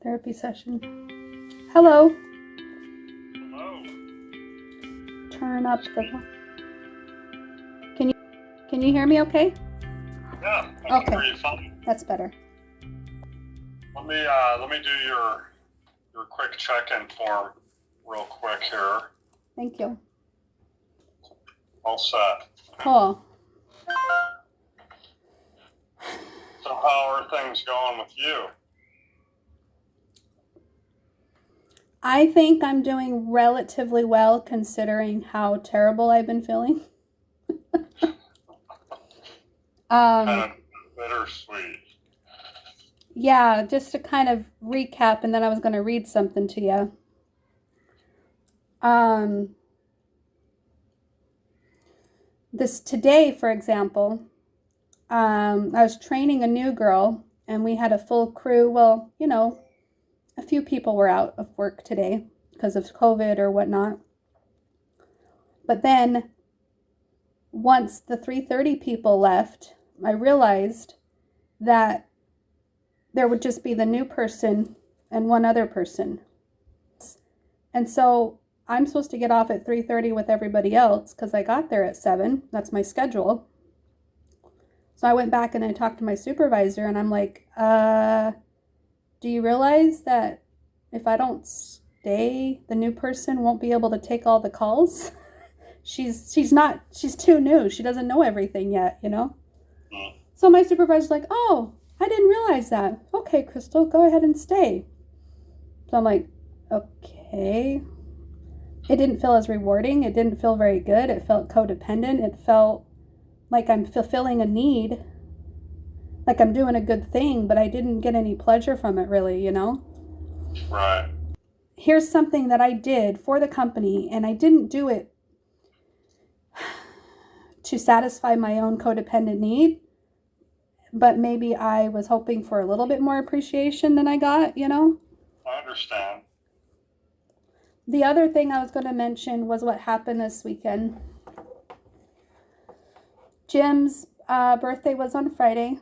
Therapy session. Hello. Hello. Turn up the. Can you hear me? Okay. Yeah, I can Okay. hear you fine. That's better. Let me do your quick check-in form real quick here. Thank you. All set. Cool. So how are things going with you? I think I'm doing relatively well considering how terrible I've been feeling. Kind of bittersweet. Yeah, just to kind of recap, and then I was going to read something to you. This today, for example, I was training a new girl, and we had a full crew. Well, a few people were out of work today because of COVID or whatnot. But then once the 3:30 people left, I realized that there would just be the new person and one other person. And so I'm supposed to get off at 3:30 with everybody else because I got there at 7. That's my schedule. So I went back and I talked to my supervisor and I'm like, do you realize that if I don't stay, the new person won't be able to take all the calls? She's too new. She doesn't know everything yet, So my supervisor's like, oh, I didn't realize that. Okay, Crystal, go ahead and stay. So I'm like, okay. It didn't feel as rewarding. It didn't feel very good. It felt codependent. It felt like I'm fulfilling a need, like I'm doing a good thing, but I didn't get any pleasure from it really, Right. Here's something that I did for the company, and I didn't do it to satisfy my own codependent need, but maybe I was hoping for a little bit more appreciation than I got, I understand. The other thing I was going to mention was what happened this weekend. Jim's birthday was on Friday,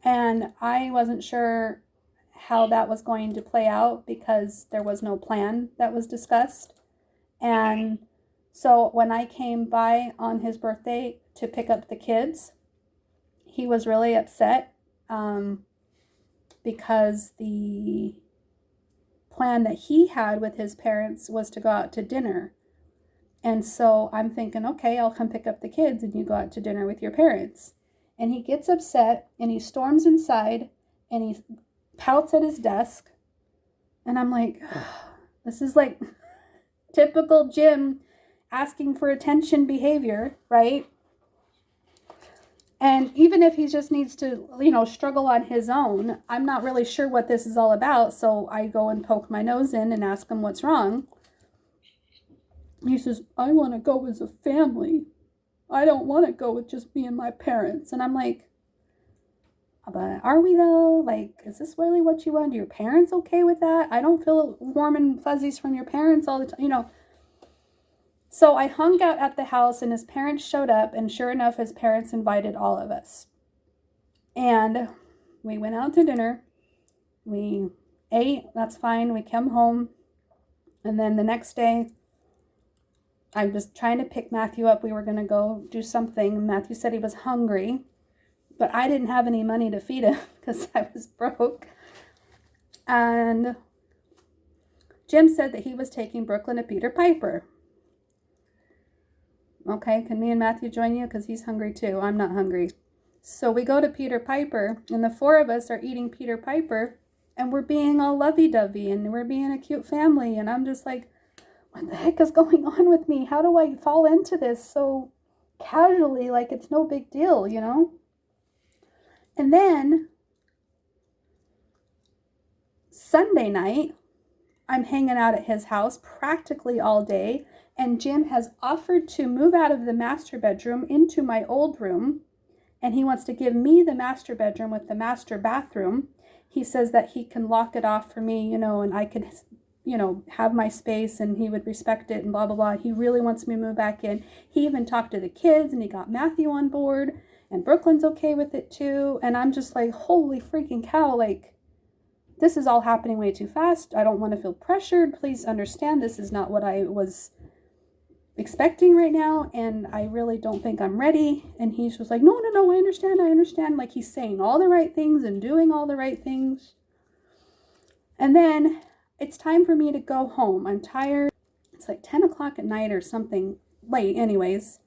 and I wasn't sure how that was going to play out because there was no plan that was discussed. And so when I came by on his birthday to pick up the kids, he was really upset because the plan that he had with his parents was to go out to dinner. And so I'm thinking, okay, I'll come pick up the kids and you go out to dinner with your parents. And he gets upset and he storms inside and he pouts at his desk. And I'm like, this is like typical Jim asking for attention behavior, right? And even if he just needs to, struggle on his own, I'm not really sure what this is all about. So I go and poke my nose in and ask him what's wrong. He says, I want to go as a family. I don't want to go with just me and my parents. And I'm like, but are we though? Like, is this really what you want? Are your parents okay with that? I don't feel warm and fuzzies from your parents all the time, So I hung out at the house and his parents showed up, and sure enough, his parents invited all of us. And we went out to dinner. We ate, that's fine. We came home. And then the next day, I was trying to pick Matthew up. We were going to go do something. Matthew said he was hungry, but I didn't have any money to feed him because I was broke. And Jim said that he was taking Brooklyn to Peter Piper. Okay, can me and Matthew join you? Because he's hungry too. I'm not hungry. So we go to Peter Piper, and the 4 of us are eating Peter Piper, and we're being all lovey-dovey, and we're being a cute family. And I'm just like, what the heck is going on with me? How do I fall into this so casually, like it's no big deal, And then Sunday night, I'm hanging out at his house practically all day. And Jim has offered to move out of the master bedroom into my old room. And he wants to give me the master bedroom with the master bathroom. He says that he can lock it off for me, and I could, have my space and he would respect it and blah, blah, blah. He really wants me to move back in. He even talked to the kids and he got Matthew on board. And Brooklyn's okay with it too. And I'm just like, holy freaking cow, like, this is all happening way too fast. I don't want to feel pressured. Please understand this is not what I was expecting right now, and I really don't think I'm ready. And he's just like, no, I understand. Like he's saying all the right things and doing all the right things. And then it's time for me to go home. I'm tired. It's like 10 o'clock at night or something late anyways.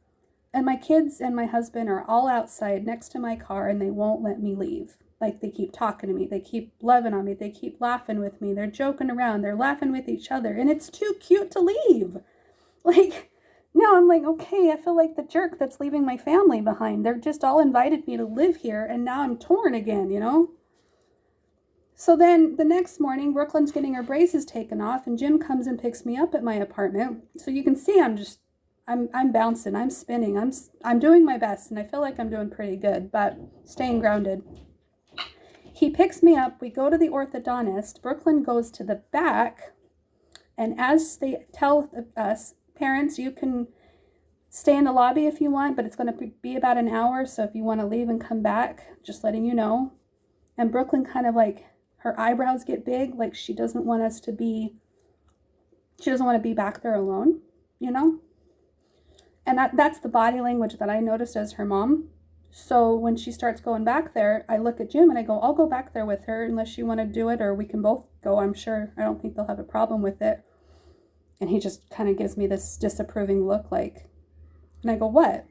And my kids and my husband are all outside next to my car, and they won't let me leave. Like, they keep talking to me. They keep loving on me. They keep laughing with me. They're joking around. They're laughing with each other. And it's too cute to leave. Like, now I'm like, okay, I feel like the jerk that's leaving my family behind. They're just all invited me to live here, and now I'm torn again, you know? So then the next morning, Brooklyn's getting her braces taken off, and Jim comes and picks me up at my apartment. So you can see I'm bouncing, I'm spinning, I'm doing my best, and I feel like I'm doing pretty good, but staying grounded. He picks me up, we go to the orthodontist. Brooklyn goes to the back, and as they tell us, parents, you can stay in the lobby if you want, but it's going to be about an hour, so if you want to leave and come back, just letting you know. And Brooklyn kind of like, her eyebrows get big, like she doesn't want to be back there alone, you know? And that's the body language that I noticed as her mom. So when she starts going back there, I look at Jim and I go, I'll go back there with her unless you want to do it, or we can both go, I'm sure. I don't think they'll have a problem with it. And he just kind of gives me this disapproving look, like, and I go, what?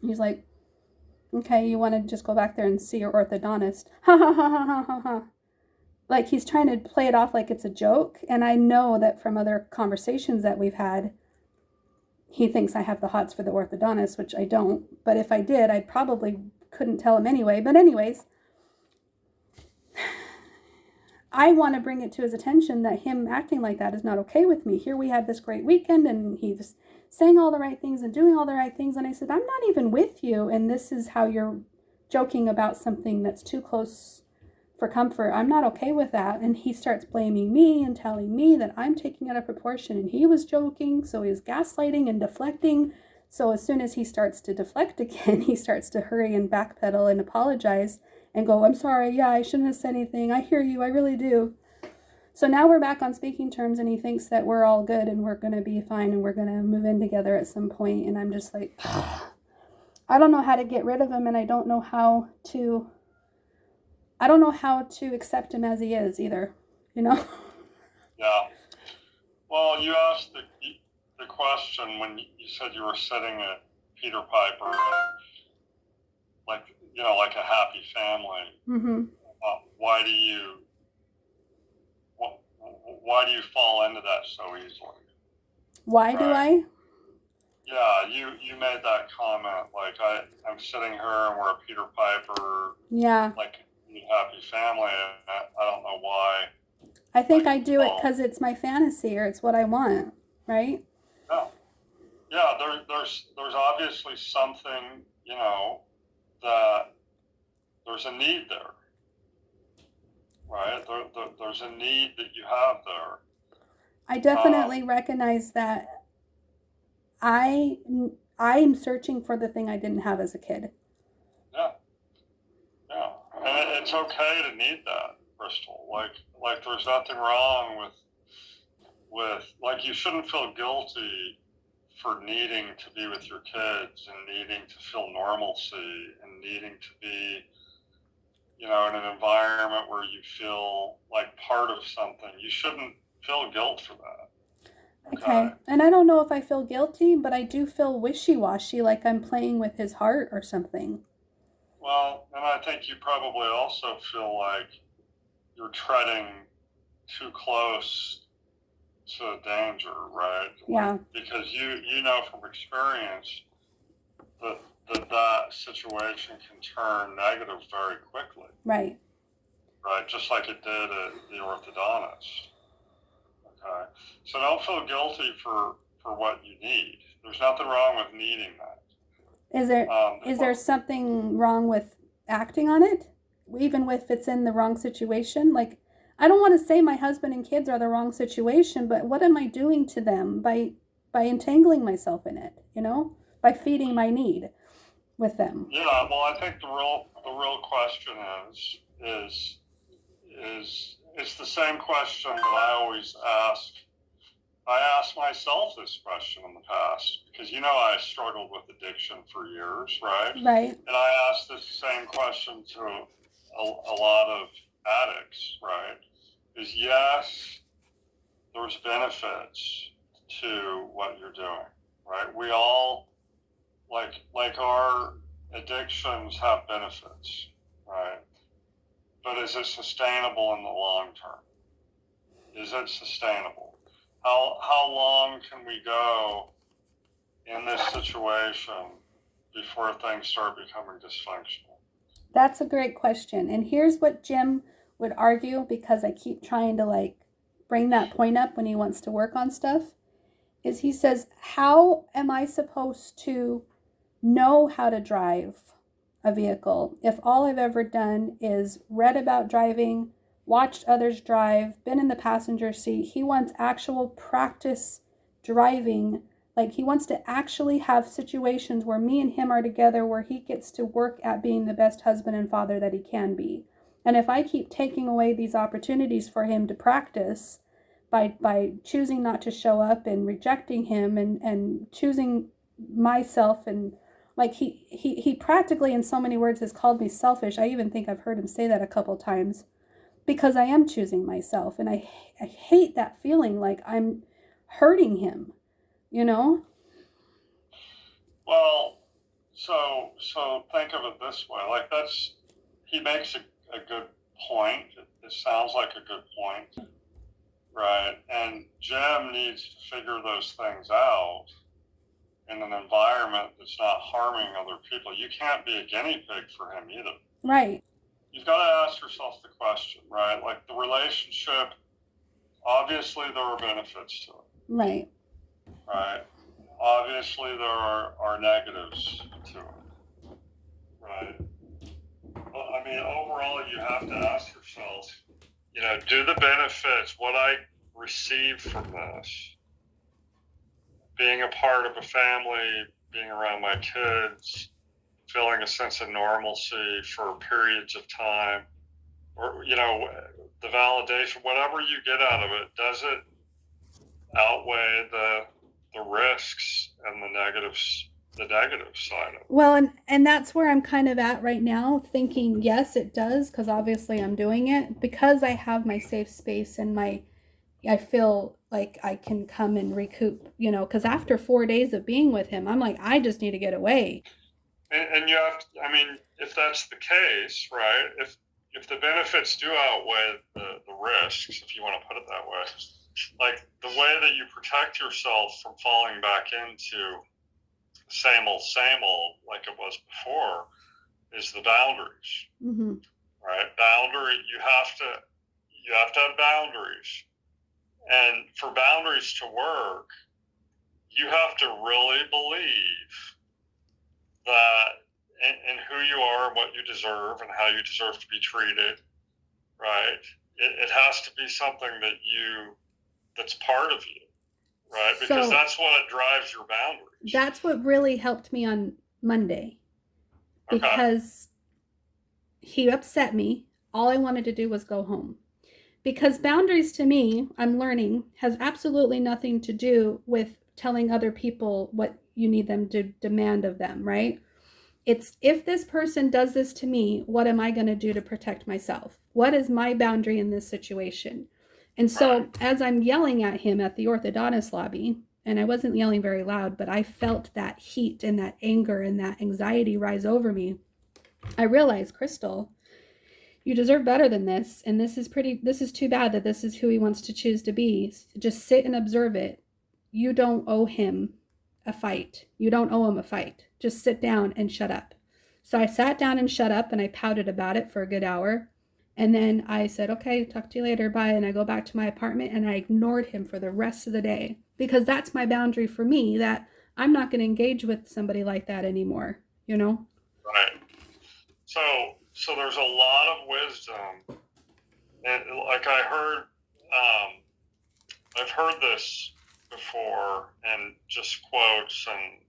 He's like, okay, you want to just go back there and see your orthodontist. Ha ha ha ha ha ha ha. Like, he's trying to play it off like it's a joke. And I know that from other conversations that we've had, he thinks I have the hots for the orthodontist, which I don't. But if I did, I probably couldn't tell him anyway. But anyways, I want to bring it to his attention that him acting like that is not okay with me. Here we have this great weekend, and he's saying all the right things and doing all the right things. And I said, I'm not even with you, and this is how you're joking about something that's too close for comfort. I'm not okay with that. And he starts blaming me and telling me that I'm taking it out of proportion, and he was joking, so he was gaslighting and deflecting. So as soon as he starts to deflect again, he starts to hurry and backpedal and apologize and go, I'm sorry, yeah, I shouldn't have said anything. I hear you, I really do. So now we're back on speaking terms, and he thinks that we're all good and we're going to be fine and we're going to move in together at some point. And I'm just like, I don't know how to get rid of him, and I don't know how to accept him as he is either, you know? Yeah. Well, you asked the question when you said you were sitting at Peter Piper, like a happy family. Mm-hmm. Why do you fall into that so easily? Why do I? Yeah, you made that comment, like I'm sitting here and we're a Peter Piper. Yeah. Like a happy family. I don't know why. I think I do it because it's my fantasy, or it's what I want, right? Yeah. There's obviously something, that there's a need there, right? There's a need that you have there. I definitely recognize that I'm searching for the thing I didn't have as a kid. Yeah. And it's okay to need that, Crystal. Like there's nothing wrong with like, you shouldn't feel guilty for needing to be with your kids and needing to feel normalcy and needing to be, in an environment where you feel like part of something. You shouldn't feel guilt for that. Okay. And I don't know if I feel guilty, but I do feel wishy-washy, like I'm playing with his heart or something. Well, and I think you probably also feel like you're treading too close to danger, right? Yeah. Because you know from experience that situation can turn negative very quickly. Right. Right, just like it did at the orthodontist. Okay, so don't feel guilty for what you need. There's nothing wrong with needing that. Is there something wrong with acting on it, even if it's in the wrong situation? Like, I don't want to say my husband and kids are the wrong situation, but what am I doing to them by entangling myself in it? By feeding my need with them. Yeah, well, I think the real question is it's the same question that I always ask. I asked myself this question in the past because, I struggled with addiction for years, right? Right. And I asked this same question to a lot of addicts, right? Is yes, there's benefits to what you're doing, right? We all, like our addictions have benefits, right? But is it sustainable in the long term? Is it sustainable? How long can we go in this situation before things start becoming dysfunctional? That's a great question. And here's what Jim would argue, because I keep trying to bring that point up when he wants to work on stuff, is he says, how am I supposed to know how to drive a vehicle if all I've ever done is read about driving, watched others drive, been in the passenger seat? He wants actual practice driving. Like, he wants to actually have situations where me and him are together, where he gets to work at being the best husband and father that he can be. And if I keep taking away these opportunities for him to practice by choosing not to show up and rejecting him and choosing myself, and he practically in so many words has called me selfish. I even think I've heard him say that a couple times, because I am choosing myself, and I hate that feeling like I'm hurting him, Well, so think of it this way. He makes a good point. It sounds like a good point, right? And Jim needs to figure those things out in an environment that's not harming other people. You can't be a guinea pig for him either. Right. You've got to ask yourself the question, right? Like, the relationship, obviously there are benefits to it. Right. Right? Obviously there are negatives to it. Right? But, overall you have to ask yourself, do the benefits, what I receive from this, being a part of a family, being around my kids, feeling a sense of normalcy for periods of time, or, the validation, whatever you get out of it, does it outweigh the risks and the negative side of it? Well, and that's where I'm kind of at right now, thinking, yes, it does, because obviously I'm doing it, because I have my safe space and I feel like I can come and recoup, because after 4 days of being with him, I'm like, I just need to get away. And you have to, if that's the case, right, if the benefits do outweigh the risks, if you want to put it that way, like, the way that you protect yourself from falling back into same old like it was before is the boundaries. Mm-hmm. Right? You have to have boundaries. And for boundaries to work, you have to really believe that in who you are and what you deserve and how you deserve to be treated, right? It has to be something that's part of you, right? Because that's what drives your boundaries. That's what really helped me on Monday, because he upset me. All I wanted to do was go home. Because boundaries, to me, I'm learning, has absolutely nothing to do with telling other people what you need them to demand of them, right? It's, if this person does this to me, what am I going to do to protect myself? What is my boundary in this situation? And so as I'm yelling at him at the orthodontist lobby, and I wasn't yelling very loud, but I felt that heat and that anger and that anxiety rise over me, I realized, Crystal, you deserve better than this. And this is too bad that this is who he wants to choose to be. Just sit and observe it. You don't owe him a fight. You don't owe him a fight. Just sit down and shut up. So I sat down and shut up, and I pouted about it for a good hour. And then I said, okay, talk to you later, bye. And I go back to my apartment, and I ignored him for the rest of the day, because that's my boundary for me, that I'm not going to engage with somebody like that anymore, Right. So there's a lot of wisdom, and like I've heard this before, and just quotes and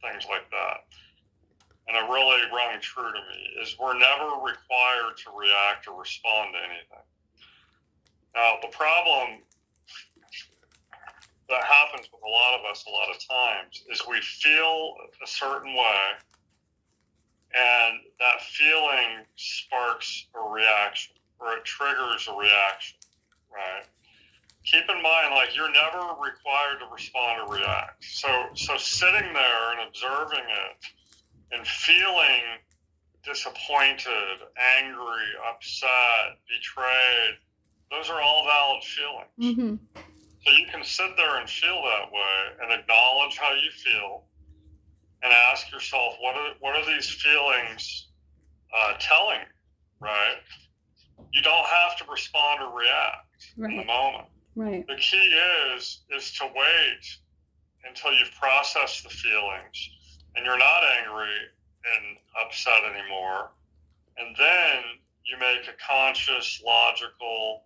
things like that, and it really rung true to me, is we're never required to react or respond to anything. Now, the problem that happens with a lot of us a lot of times is we feel a certain way, and that feeling sparks a reaction, or it triggers a reaction, right? Keep in mind, like, you're never required to respond or react. So sitting there and observing it and feeling disappointed, angry, upset, betrayed, those are all valid feelings. Mm-hmm. So you can sit there and feel that way and acknowledge how you feel and ask yourself, what are these feelings telling me, right? You don't have to respond or react in the moment. Right. The key is to wait until you've processed the feelings and you're not angry and upset anymore. And then you make a conscious, logical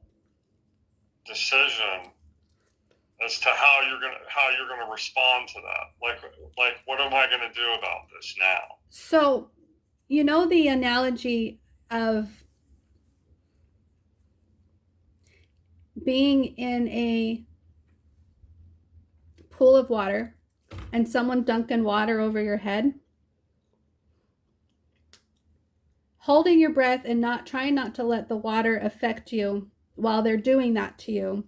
decision as to how you're gonna respond to that. Like what am I gonna do about this now? So, you know, the analogy of being in a pool of water and someone dunking water over your head, holding your breath and trying not to let the water affect you while they're doing that to you,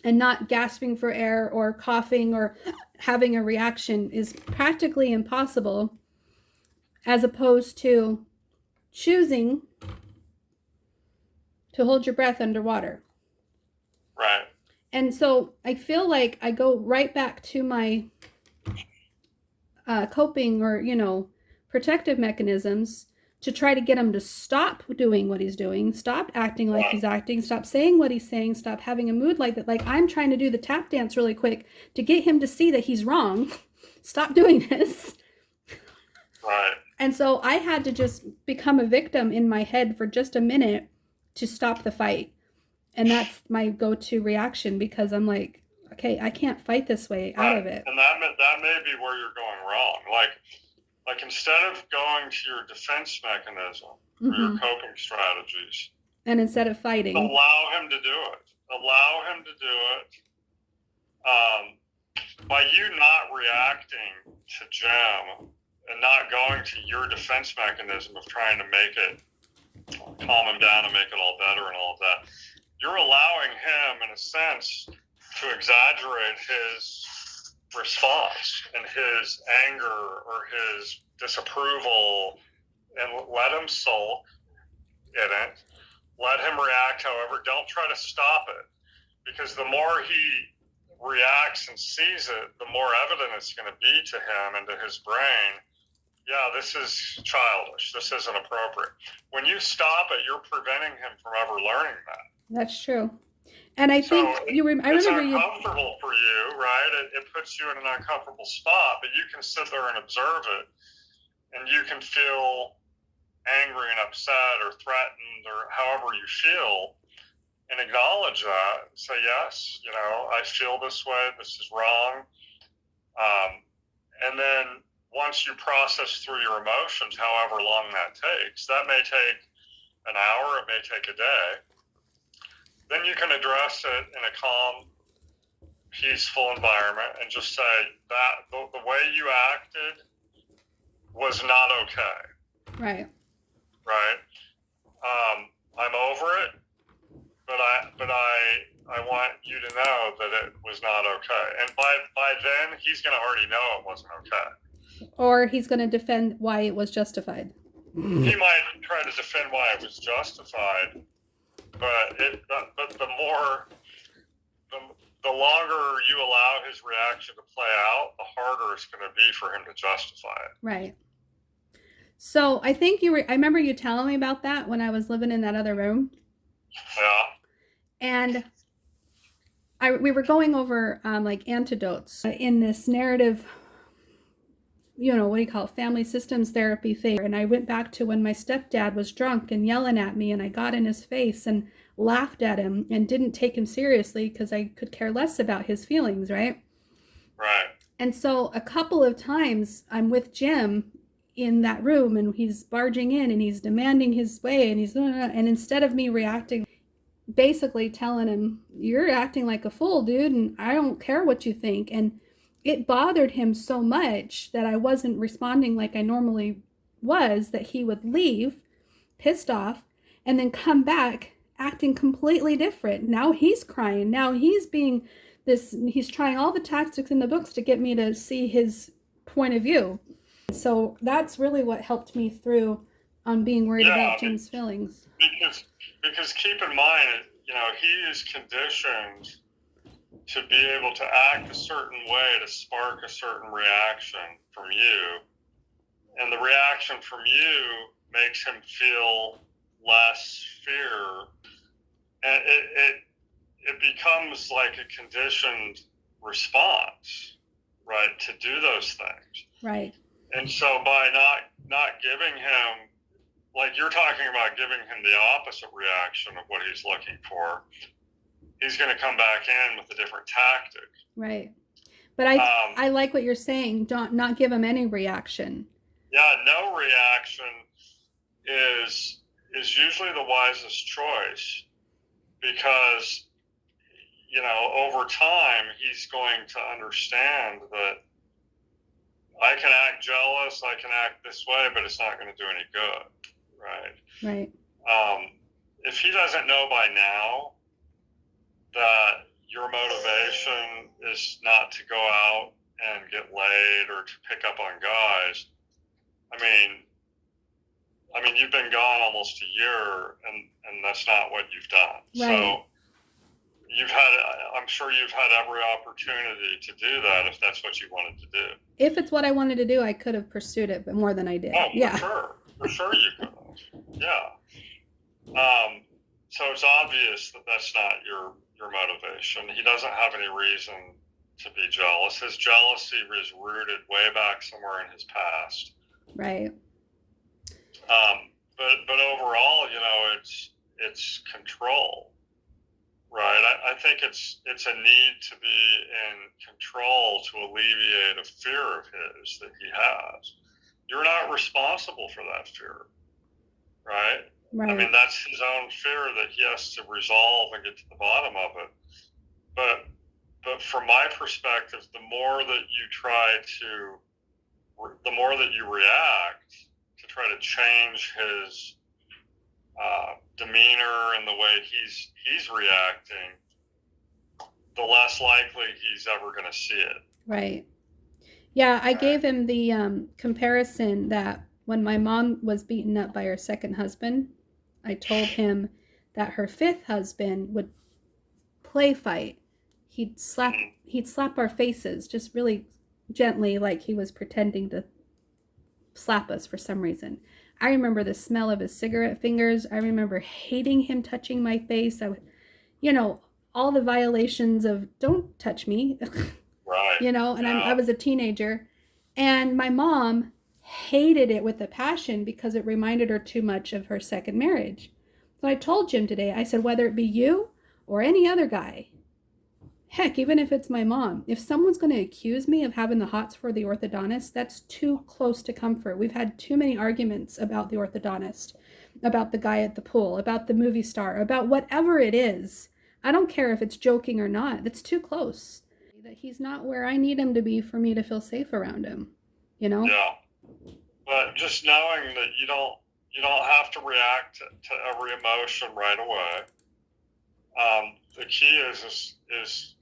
and not gasping for air or coughing or having a reaction is practically impossible, as opposed to choosing to hold your breath underwater. Right. And so I feel like I go right back to my coping or, protective mechanisms to try to get him to stop doing what he's doing, stop acting like he's acting, stop saying what he's saying, stop having a mood like that. Like, I'm trying to do the tap dance really quick to get him to see that he's wrong. Stop doing this. Right. And so I had to just become a victim in my head for just a minute to stop the fight. And that's my go-to reaction, because I'm like, okay, I can't fight this way out of it. And that may be where you're going wrong. Like instead of going to your defense mechanism or your coping strategies, and instead of fighting, allow him to do it. By you not reacting to Jim and not going to your defense mechanism of trying to make it, calm him down and make it all better and all of that, you're allowing him, in a sense, to exaggerate his response and his anger or his disapproval, and let him sulk in it. Let him react, however. Don't try to stop it, because the more he reacts and sees it, the more evident it's going to be to him and to his brain, yeah, this is childish. This isn't appropriate. When you stop it, you're preventing him from ever learning that. That's true. And I think I remember it's uncomfortable for you, right? It puts you in an uncomfortable spot, but you can sit there and observe it, and you can feel angry and upset or threatened or however you feel, and acknowledge that. Say, yes, I feel this way. This is wrong. And then once you process through your emotions, however long that takes, that may take an hour, it may take a day. Then you can address it in a calm, peaceful environment and just say that the way you acted was not okay. Right. Right. I'm over it, but I want you to know that it was not okay. And by then, he's going to already know it wasn't okay. Or he's going to defend why it was justified. He might try to defend why it was justified. But the longer you allow his reaction to play out, the harder it's going to be for him to justify it. Right. So I think I remember you telling me about that when I was living in that other room. Yeah. And we were going over like antidotes in this narrative, what do you call it, family systems therapy thing. And I went back to when my stepdad was drunk and yelling at me, and I got in his face and laughed at him and didn't take him seriously because I could care less about his feelings, right? Right. And so a couple of times I'm with Jim in that room, and he's barging in and he's demanding his way, and and instead of me reacting, basically telling him, you're acting like a fool, dude, and I don't care what you think. And it bothered him so much that I wasn't responding like I normally was, that he would leave pissed off and then come back acting completely different. Now he's crying. Now he's being he's trying all the tactics in the books to get me to see his point of view. So that's really what helped me through on being worried about Jim's feelings. Because keep in mind, he is conditioned to be able to act a certain way to spark a certain reaction from you. And the reaction from you makes him feel less fear. And it becomes like a conditioned response, right, to do those things. Right. And so by not giving him, like you're talking about, giving him the opposite reaction of what he's looking for, he's going to come back in with a different tactic. Right. But I like what you're saying. Not give him any reaction. Yeah, no reaction is usually the wisest choice, because over time he's going to understand that I can act jealous, I can act this way, but it's not going to do any good, right? Right. If he doesn't know by now that your motivation is not to go out and get laid or to pick up on guys, I mean, you've been gone almost a year, and that's not what you've done. Right. So I'm sure you've had every opportunity to do that if that's what you wanted to do. If it's what I wanted to do, I could have pursued it, but more than I did. Oh, yeah. For sure you could have. Yeah. So it's obvious that that's not your motivation. He doesn't have any reason to be jealous. His jealousy is rooted way back somewhere in his past. Right. But overall, it's control, right? I think it's a need to be in control to alleviate a fear of his that he has. You're not responsible for that fear, right? Right. I mean, that's his own fear that he has to resolve and get to the bottom of it. But from my perspective, the more that you react to try to change his demeanor and the way he's reacting, the less likely he's ever going to see it. Right. Yeah, I gave him the comparison that when my mom was beaten up by her second husband, I told him that her fifth husband would play fight. He'd slap our faces just really gently, like he was pretending to slap us for some reason. I remember the smell of his cigarette fingers. I remember hating him touching my face. I would, all the violations of don't touch me, right? And I was a teenager, and my mom hated it with a passion because it reminded her too much of her second marriage. So I told Jim today, I said, whether it be you or any other guy, heck, even if it's my mom, if someone's going to accuse me of having the hots for the orthodontist, that's too close to comfort. We've had too many arguments about the orthodontist, about the guy at the pool, about the movie star, about whatever it is. I don't care if it's joking or not. That's too close. That he's not where I need him to be for me to feel safe around him, Yeah. But just knowing that you don't have to react to every emotion right away. The key is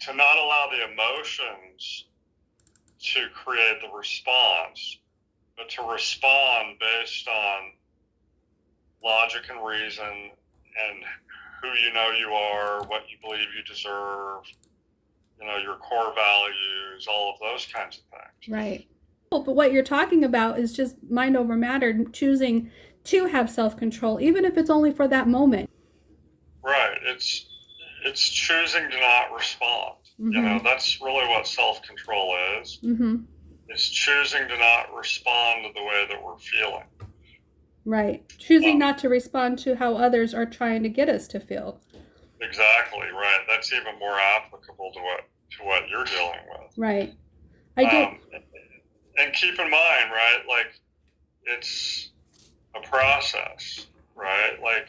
to not allow the emotions to create the response, but to respond based on logic and reason and who you are, what you believe you deserve, your core values, all of those kinds of things. Right. But what you're talking about is just mind over matter, choosing to have self-control, even if it's only for that moment. Right. It's choosing to not respond. Mm-hmm. That's really what self-control is. Mm-hmm. It's choosing to not respond to the way that we're feeling. Right. Choosing not to respond to how others are trying to get us to feel. Exactly. Right. That's even more applicable to what you're dealing with. Right. And keep in mind, right, like it's a process, right? Like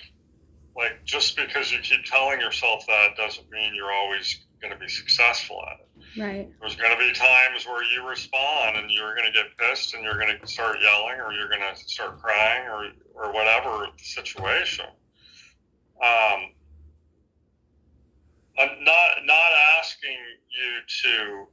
like just because you keep telling yourself that doesn't mean you're always going to be successful at it. Right. There's going to be times where you respond and you're going to get pissed and you're going to start yelling or you're going to start crying or whatever the situation. I'm not asking you to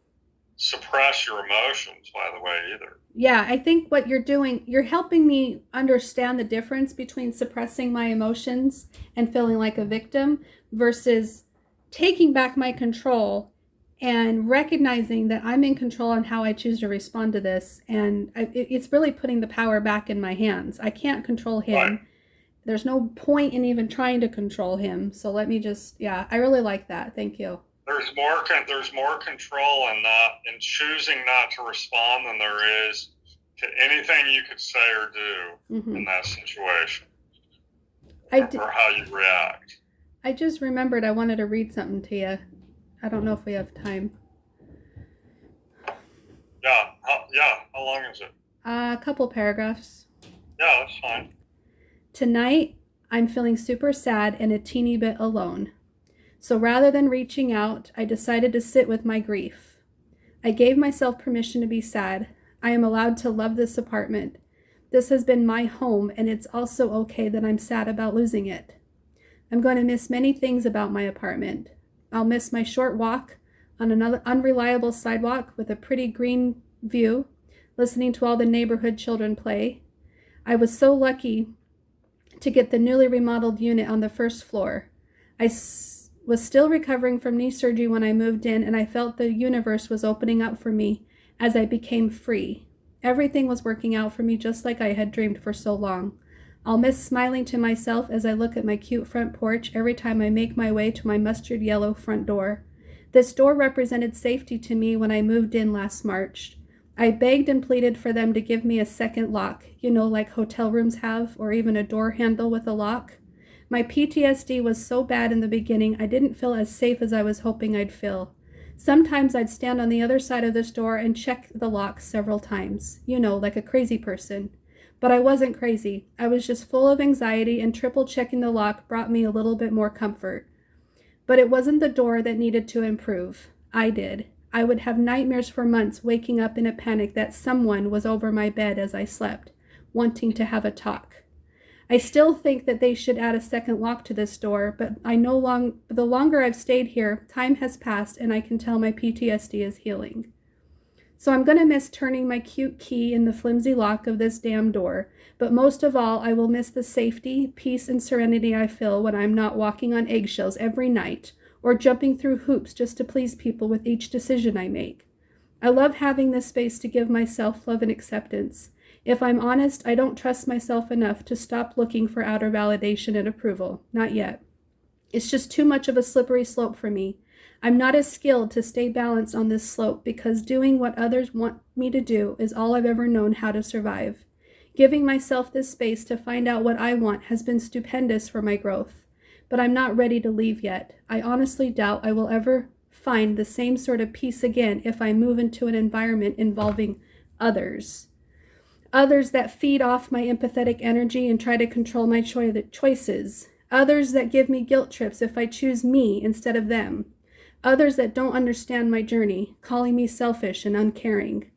suppress your emotions, by the way, either. Yeah, I think what you're doing, you're helping me understand the difference between suppressing my emotions and feeling like a victim versus taking back my control and recognizing that I'm in control on how I choose to respond to this. And it's really putting the power back in my hands. I can't control him. Right. There's no point in even trying to control him. So let me just, yeah, I really like that. Thank you. There's more control in choosing not to respond than there is to anything you could say or do in that situation, or how you react. I just remembered I wanted to read something to you. I don't know if we have time. Yeah. How long is it? A couple paragraphs. Yeah, that's fine. Tonight, I'm feeling super sad and a teeny bit alone. So rather than reaching out, I decided to sit with my grief. I gave myself permission to be sad. I am allowed to love this apartment. This has been my home, and it's also okay that I'm sad about losing it. I'm going to miss many things about my apartment. I'll miss my short walk on another unreliable sidewalk with a pretty green view, listening to all the neighborhood children play. I was so lucky to get the newly remodeled unit on the first floor. I was still recovering from knee surgery when I moved in, and I felt the universe was opening up for me as I became free. Everything was working out for me just like I had dreamed for so long. I'll miss smiling to myself as I look at my cute front porch every time I make my way to my mustard yellow front door. This door represented safety to me when I moved in last March. I begged and pleaded for them to give me a second lock, like hotel rooms have, or even a door handle with a lock. My PTSD was so bad in the beginning, I didn't feel as safe as I was hoping I'd feel. Sometimes I'd stand on the other side of this door and check the lock several times, like a crazy person. But I wasn't crazy. I was just full of anxiety, and triple checking the lock brought me a little bit more comfort. But it wasn't the door that needed to improve. I did. I would have nightmares for months, waking up in a panic that someone was over my bed as I slept, wanting to have a talk. I still think that they should add a second lock to this door, but the longer I've stayed here, time has passed, and I can tell my PTSD is healing. So I'm going to miss turning my cute key in the flimsy lock of this damn door, but most of all, I will miss the safety, peace, and serenity I feel when I'm not walking on eggshells every night or jumping through hoops just to please people with each decision I make. I love having this space to give myself love and acceptance. If I'm honest, I don't trust myself enough to stop looking for outer validation and approval. Not yet. It's just too much of a slippery slope for me. I'm not as skilled to stay balanced on this slope because doing what others want me to do is all I've ever known how to survive. Giving myself this space to find out what I want has been stupendous for my growth, but I'm not ready to leave yet. I honestly doubt I will ever find the same sort of peace again if I move into an environment involving others. Others that feed off my empathetic energy and try to control my choices. Others that give me guilt trips if I choose me instead of them. Others that don't understand my journey, calling me selfish and uncaring.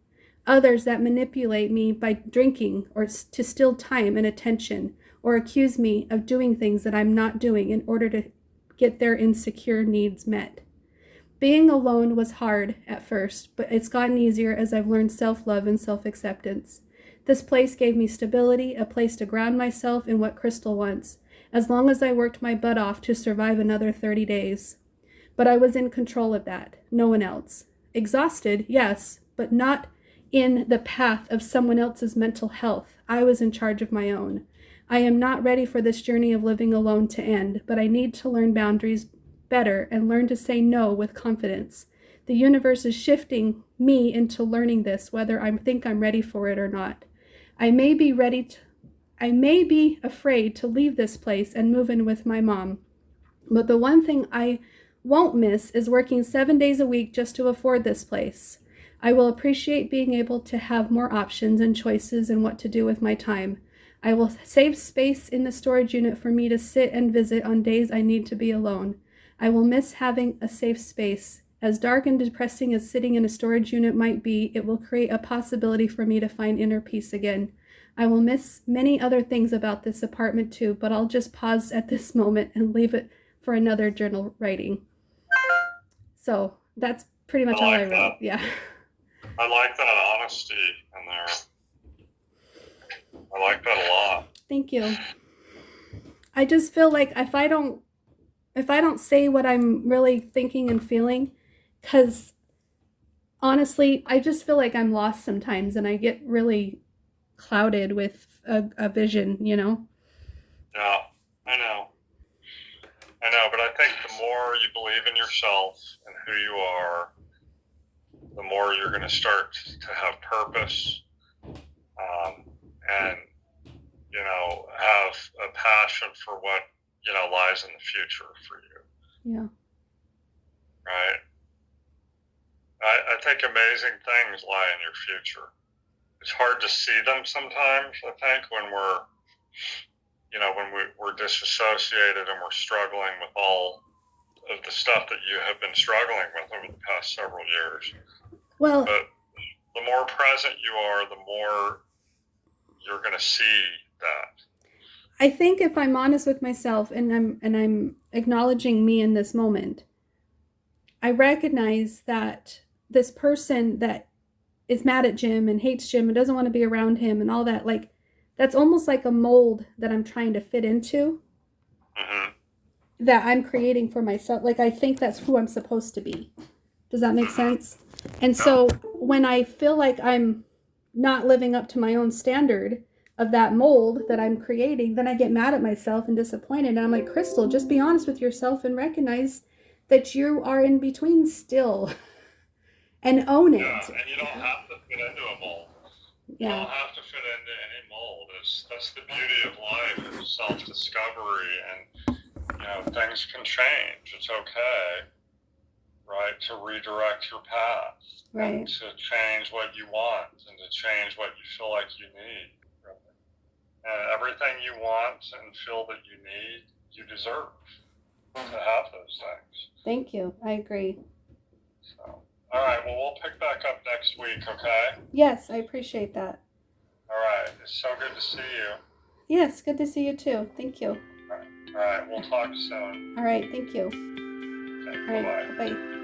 Others that manipulate me by drinking or to steal time and attention, or accuse me of doing things that I'm not doing in order to get their insecure needs met. Being alone was hard at first, but it's gotten easier as I've learned self-love and self-acceptance. This place gave me stability, a place to ground myself in what Crystal wants, as long as I worked my butt off to survive another 30 days. But I was in control of that, no one else. Exhausted, yes, but not in the path of someone else's mental health. I was in charge of my own. I am not ready for this journey of living alone to end, but I need to learn boundaries better and learn to say no with confidence. The universe is shifting me into learning this, whether I think I'm ready for it or not. I may be afraid to leave this place and move in with my mom, but the one thing I won't miss is working 7 days a week just to afford this place. I will appreciate being able to have more options and choices in what to do with my time. I will save space in the storage unit for me to sit and visit on days I need to be alone. I will miss having a safe space. As dark and depressing as sitting in a storage unit might be, it will create a possibility for me to find inner peace again. I will miss many other things about this apartment too, but I'll just pause at this moment and leave it for another journal writing. So that's pretty much all I wrote. That. Yeah. I like that honesty in there. I like that a lot. Thank you. I just feel like if I don't say what I'm really thinking and feeling, because honestly, I just feel like I'm lost sometimes and I get really clouded with a vision, you know? Yeah, I know, but I think the more you believe in yourself and who you are, the more you're going to start to have purpose, and, you know, have a passion for what, you know, lies in the future for you. Yeah. Right? I think amazing things lie in your future. It's hard to see them sometimes, I think, when we're, you know, when we're disassociated and we're struggling with all of the stuff that you have been struggling with over the past several years. Well, but the more present you are, the more you're going to see that. I think if I'm honest with myself and I'm acknowledging me in this moment, I recognize that this person that is mad at Jim and hates Jim and doesn't want to be around him and all that, like, that's almost like a mold that I'm trying to fit into. Mm-hmm. That I'm creating for myself. Like, I think that's who I'm supposed to be. Does that make sense? And so when I feel like I'm not living up to my own standard of that mold that I'm creating, then I get mad at myself and disappointed. And I'm like, Crystal, just be honest with yourself and recognize that you are in between still and own it. Yeah, and you don't have to fit into a mold. You don't have to fit into any mold. That's the beauty of life, is self-discovery, and, you know, things can change. It's okay, right, to redirect your path, right, and to change what you want, and to change what you feel like you need. Right? And everything you want and feel that you need, you deserve to have those things. Thank you. I agree. So, all right, well, we'll pick back up next week, okay? Yes, I appreciate that. All right, it's so good to see you. Yes, good to see you too. Thank you. All right, we'll talk soon. All right, thank you. Okay, all right, bye-bye. Bye.